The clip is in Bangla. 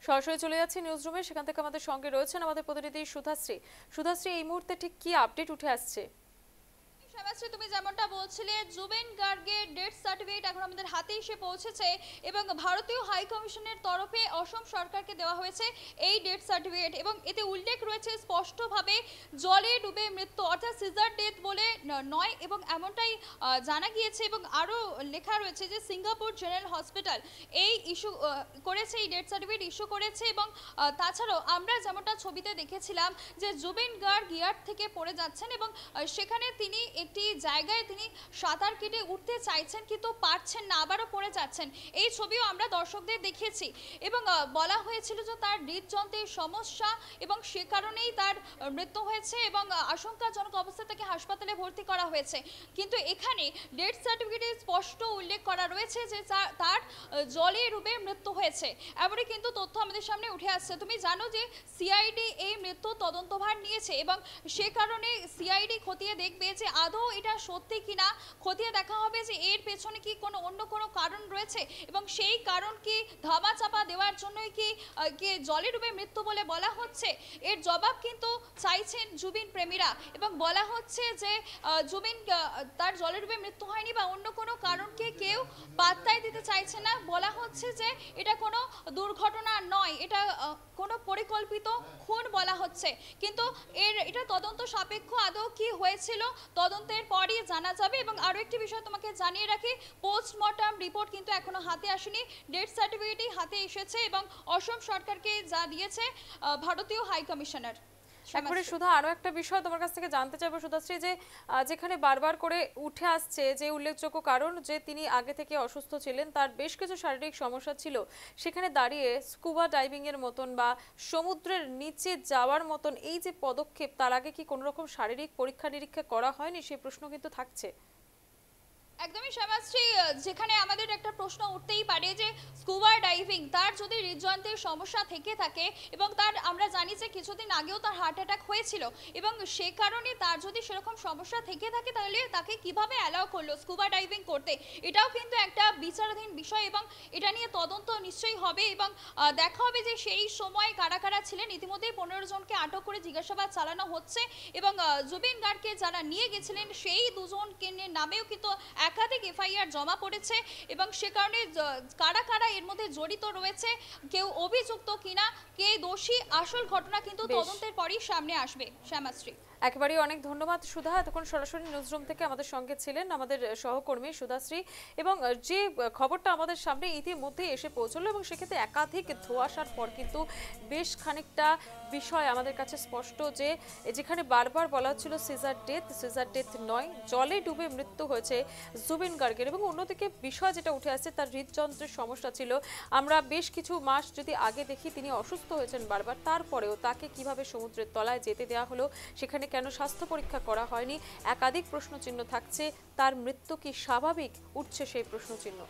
সরাসরি চলে যাচ্ছি নিউজ রুমে, সেখান থেকে আমাদের সঙ্গে রয়েছেন আমাদের প্রতিনিধি সুধাশ্রী। সুধাশ্রী, এই মুহূর্তে ঠিক কি আপডেট উঠে আসছে? শাবাশ্রী, তুমি যেমনটা বলছিলে, জুবেন গার্গের ডেথ সার্টিফিকেট এখন আমাদের হাতে এসে পৌঁছেছে এবং ভারতীয় হাই কমিশনের তরফে অসম সরকারকে দেওয়া হয়েছে এই ডেথ সার্টিফিকেট এবং এতে উল্লেখ রয়েছে স্পষ্টভাবে জলে ডুবে মৃত্যু, অর্থাৎ সিজার ডেথ বলে নয়। এবং এমনটাই জানা গিয়েছে এবং আরও লেখা রয়েছে যে সিঙ্গাপুর জেনারেল হসপিটাল এই ইস্যু করেছে, এই ডেথ সার্টিফিকেট ইস্যু করেছে। এবং তাছাড়াও আমরা যেমনটা ছবিতে দেখেছিলাম যে জুবেন গার্গ ইয়ার্ড থেকে পড়ে যাচ্ছেন এবং সেখানে তিনি একটি জায়গায় তিনি সাঁতার কেটে উঠতে চাইছেন কিন্তু পারছেন না, আবারও পড়ে যাচ্ছেন। এই ছবিও আমরা দর্শকদের দেখিয়েছি এবং বলা হয়েছিল যে তার হৃদযন্ত্রের সমস্যা এবং সে কারণেই তার মৃত্যু হয়েছে এবং আশঙ্কাজনক অবস্থায় তাকে হাসপাতালে ভর্তি করা হয়েছে। কিন্তু এখানে ডেথ সার্টিফিকেটে স্পষ্ট উল্লেখ করা রয়েছে যে তার জলে ডুবে মৃত্যু হয়েছে, এমনই কিন্তু তথ্য আমাদের সামনে উঠে আসছে। তুমি জানো যে সিআইডি এই মৃত্যু তদন্তভার নিয়েছে এবং সে কারণে সিআইডি খতিয়ে দেখবে যে আদৌ এটা সত্যি কিনা, খতিয়ে দেখা হবে যে এর পেছনে কি অন্য কোনো কারণ রয়েছে এবং সেই কারণ কি ধামাচাপা দেওয়ার জন্যই কি জলে ডুবে মৃত্যু বলে বলা হচ্ছে। এর জবাব কিন্তু চাইছেন জুবিন প্রেমীরা এবং বলা হচ্ছে যে জুবিন তার জলে ডুবে মৃত্যু হয়নি বা অন্য কোনো কারণকে কেউ পাত্তাই দিতে চাইছে না। বলা হচ্ছে যে এটা কোনো দুর্ঘটনা নয়, এটা কোনো পরিকল্পিত খুন বলা হচ্ছে। কিন্তু এটা তদন্ত সাপেক্ষ, আদৌ কি হয়েছিল তদন্তের পরই জানা যাবে। এবং আরও একটি বিষয় তোমাকে জানিয়ে রাখি, পোস্টমর্টম রিপোর্ট কিন্তু এখনো হাতে আসেনি, ডেথ সার্টিফিকেটই হাতে এসেছে এবং অসম সরকারকে যা দিয়েছে ভারতীয় হাই কমিশনার। একবারে সুধা, আরো একটা বিষয় তোমার কাছ থেকে জানতে চাইবো সুধাশ্রী, যে যেখানে বারবার করে উঠে আসছে যে উল্লেখযোগ্য কারণ যে তিনি আগে থেকে অসুস্থ ছিলেন, তার বেশ কিছু শারীরিক সমস্যা ছিল, সেখানে দাঁড়িয়ে স্কুবা ডাইভিং এর মতন বা সমুদ্রের নিচে যাওয়ার মতন এই যে পদক্ষেপ, তার আগে কি কোনো রকম শারীরিক পরীক্ষা নিরীক্ষা করা হয়নি, সেই প্রশ্ন কিন্তু থাকছে। একদমই শ্যামাশ্রী, যেখানে আমাদের একটা প্রশ্ন উঠতেই পারে যে স্কুবা ডাইভিং, তার যদি হৃদযন্ত্রের সমস্যা থেকে থাকে এবং তার আমরা জানি যে কিছুদিন আগেও তার হার্ট অ্যাটাক হয়েছিল এবং সে কারণে তার যদি সেরকম সমস্যা থেকে থাকে তাহলে তাকে কিভাবে অ্যালাউ করলো স্কুবা ডাইভিং করতে, এটাও কিন্তু একটা বিচারাধীন বিষয় এবং এটা নিয়ে তদন্ত নিশ্চয়ই হবে এবং দেখা হবে যে সেই সময় কারা কারা ছিলেন। ইতিমধ্যেই 15 জনকে আটক করে জিজ্ঞাসাবাদ চালানো হচ্ছে এবং জুবিন গার্গকে যারা নিয়ে গেছিলেন সেই দুজনকে নামেও কিন্তু একাধিক এফআইআর জমা পড়েছে এবং সে কারণে কারা কারা এর মধ্যে জড়িত রয়েছে, কেউ অভিযুক্ত কিনা, কে দোষী, আসল ঘটনা কিন্তু তদন্তের পরই সামনে আসবে। শ্যামাশ্রী, একেবারেই অনেক ধন্যবাদ সুধা, এতক্ষণ সরাসরি নিউজরুম থেকে আমাদের সঙ্গে ছিলেন আমাদের সহকর্মী সুধাশ্রী। এবং যে খবরটা আমাদের সামনে ইতিমধ্যে এসে পৌঁছলো এবং সেক্ষেত্রে একাধিক ধোঁয়াশার পর কিন্তু বেশ খানিকটা বিষয় আমাদের কাছে স্পষ্ট, যে যেখানে বারবার বলা হচ্ছিল সিজার ডেথ নয়, জলে ডুবে মৃত্যু হয়েছে জুবিন গার্গের। এবং অন্যদিকে বিষয় যেটা উঠে আসছে, তার হৃদযন্ত্রের সমস্যা ছিল। আমরা বেশ কিছু মাস যদি আগে দেখি, তিনি অসুস্থ হয়েছেন বারবার, তারপরেও তাকে কিভাবে সমুদ্রের তলায় যেতে দেওয়া হলো, সেখানে কেন স্বাস্থ্য পরীক্ষা করা হয়নি, একাধিক প্রশ্নচিহ্ন থাকছে। তার মৃত্যু কি স্বাভাবিক, উঠছে সেই প্রশ্নচিহ্ন।